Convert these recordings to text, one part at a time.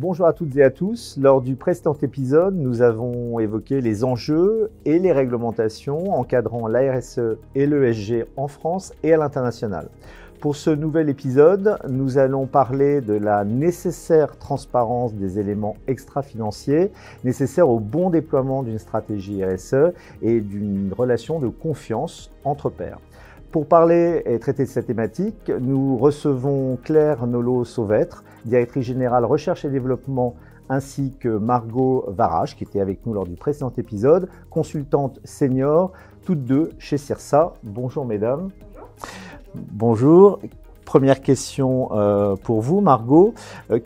Bonjour à toutes et à tous. Lors du précédent épisode, nous avons évoqué les enjeux et les réglementations encadrant la RSE et l'ESG en France et à l'international. Pour ce nouvel épisode, nous allons parler de la nécessaire transparence des éléments extra-financiers nécessaires au bon déploiement d'une stratégie RSE et d'une relation de confiance entre pairs. Pour parler et traiter de cette thématique, nous recevons Claire Nolot-Sauvêtre, directrice générale recherche et développement, ainsi que Margot Varrache, qui était avec nous lors du précédent épisode, consultante senior, toutes deux chez CIRSA. Bonjour mesdames. Bonjour. Première question pour vous, Margot.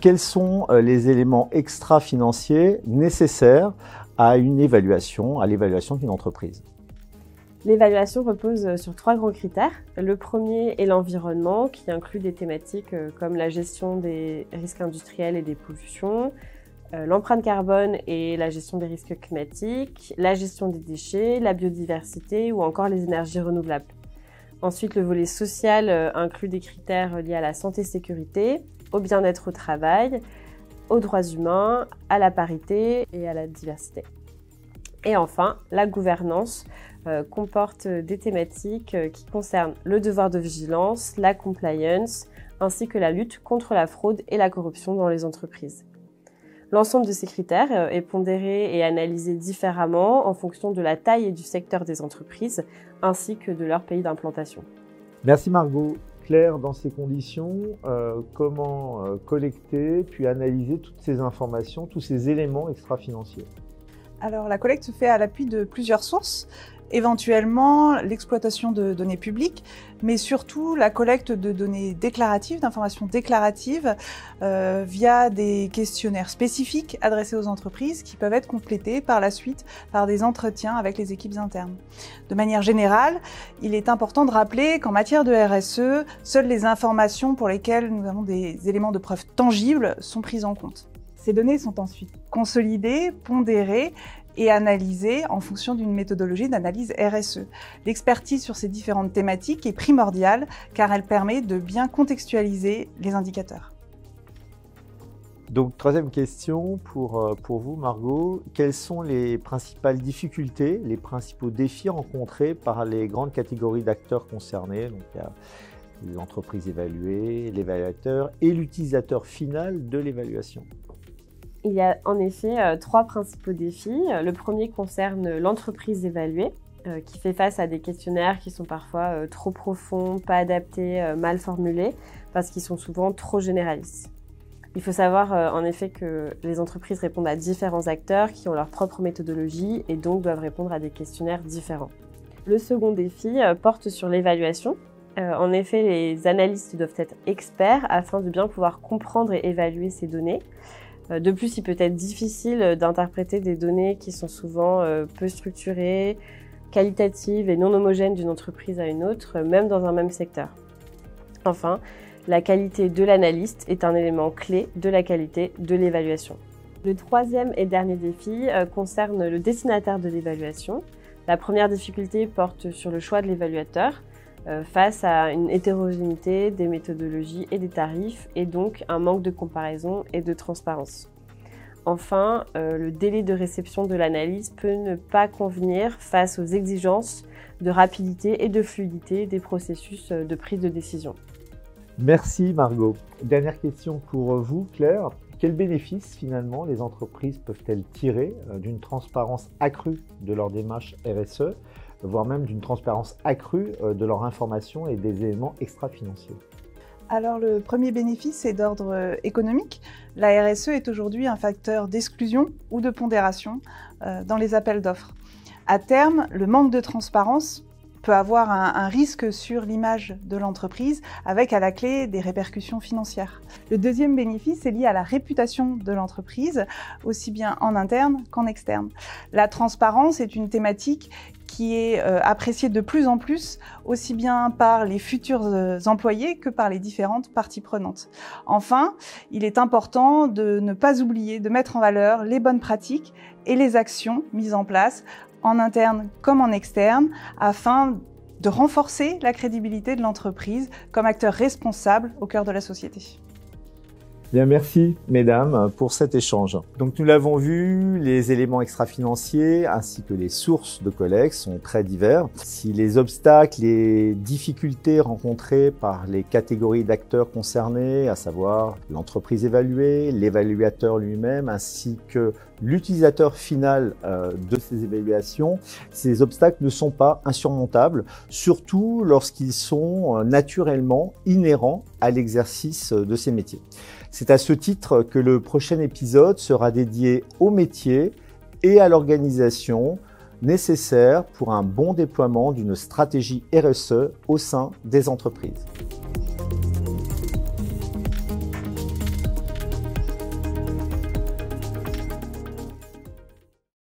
Quels sont les éléments extra-financiers nécessaires à l'évaluation d'une entreprise ? L'évaluation repose sur 3 grands critères. Le premier est l'environnement, qui inclut des thématiques comme la gestion des risques industriels et des pollutions, l'empreinte carbone et la gestion des risques climatiques, la gestion des déchets, la biodiversité ou encore les énergies renouvelables. Ensuite, le volet social inclut des critères liés à la santé et sécurité, au bien-être au travail, aux droits humains, à la parité et à la diversité. Et enfin, la gouvernance comporte des thématiques qui concernent le devoir de vigilance, la compliance, ainsi que la lutte contre la fraude et la corruption dans les entreprises. L'ensemble de ces critères est pondéré et analysé différemment en fonction de la taille et du secteur des entreprises, ainsi que de leur pays d'implantation. Merci Margot. Claire, dans ces conditions, comment collecter puis analyser toutes ces informations, tous ces éléments extra-financiers ? Alors, la collecte se fait à l'appui de plusieurs sources, éventuellement l'exploitation de données publiques, mais surtout la collecte de données déclaratives, d'informations déclaratives, via des questionnaires spécifiques adressés aux entreprises qui peuvent être complétés par la suite par des entretiens avec les équipes internes. De manière générale, il est important de rappeler qu'en matière de RSE, seules les informations pour lesquelles nous avons des éléments de preuve tangibles sont prises en compte. Ces données sont ensuite consolidées, pondérées et analysées en fonction d'une méthodologie d'analyse RSE. L'expertise sur ces différentes thématiques est primordiale car elle permet de bien contextualiser les indicateurs. Donc, troisième question pour vous, Margot. Quelles sont les principales difficultés, les principaux défis rencontrés par les grandes catégories d'acteurs concernés ? Donc, il y a l'entreprise évaluée, l'évaluateur et l'utilisateur final de l'évaluation. Il y a en effet 3 principaux défis. Le premier concerne l'entreprise évaluée, qui fait face à des questionnaires qui sont parfois trop profonds, pas adaptés, mal formulés, parce qu'ils sont souvent trop généralistes. Il faut savoir en effet que les entreprises répondent à différents acteurs qui ont leur propre méthodologie et donc doivent répondre à des questionnaires différents. Le second défi porte sur l'évaluation. En effet, les analystes doivent être experts afin de bien pouvoir comprendre et évaluer ces données. De plus, il peut être difficile d'interpréter des données qui sont souvent peu structurées, qualitatives et non homogènes d'une entreprise à une autre, même dans un même secteur. Enfin, la qualité de l'analyste est un élément clé de la qualité de l'évaluation. Le troisième et dernier défi concerne le destinataire de l'évaluation. La première difficulté porte sur le choix de l'évaluateur face à une hétérogénéité des méthodologies et des tarifs et donc un manque de comparaison et de transparence. Enfin, le délai de réception de l'analyse peut ne pas convenir face aux exigences de rapidité et de fluidité des processus de prise de décision. Merci Margot. Dernière question pour vous, Claire. Quels bénéfices finalement les entreprises peuvent-elles tirer d'une transparence accrue de leur démarche RSE, voire même d'une transparence accrue de leur information et des éléments extra-financiers ? Alors le premier bénéfice est d'ordre économique. La RSE est aujourd'hui un facteur d'exclusion ou de pondération dans les appels d'offres. À terme, le manque de transparence peut avoir un risque sur l'image de l'entreprise avec à la clé des répercussions financières. Le deuxième bénéfice est lié à la réputation de l'entreprise, aussi bien en interne qu'en externe. La transparence est une thématique qui est appréciée de plus en plus, aussi bien par les futurs employés que par les différentes parties prenantes. Enfin, il est important de ne pas oublier de mettre en valeur les bonnes pratiques et les actions mises en place en interne comme en externe, afin de renforcer la crédibilité de l'entreprise comme acteur responsable au cœur de la société. Bien, merci mesdames pour cet échange. Donc nous l'avons vu, les éléments extra-financiers ainsi que les sources de collecte sont très divers. Si les obstacles, les difficultés rencontrées par les catégories d'acteurs concernés, à savoir l'entreprise évaluée, l'évaluateur lui-même ainsi que l'utilisateur final de ces évaluations, ces obstacles ne sont pas insurmontables, surtout lorsqu'ils sont naturellement inhérents à l'exercice de ces métiers. C'est à ce titre que le prochain épisode sera dédié au métier et à l'organisation nécessaires pour un bon déploiement d'une stratégie RSE au sein des entreprises.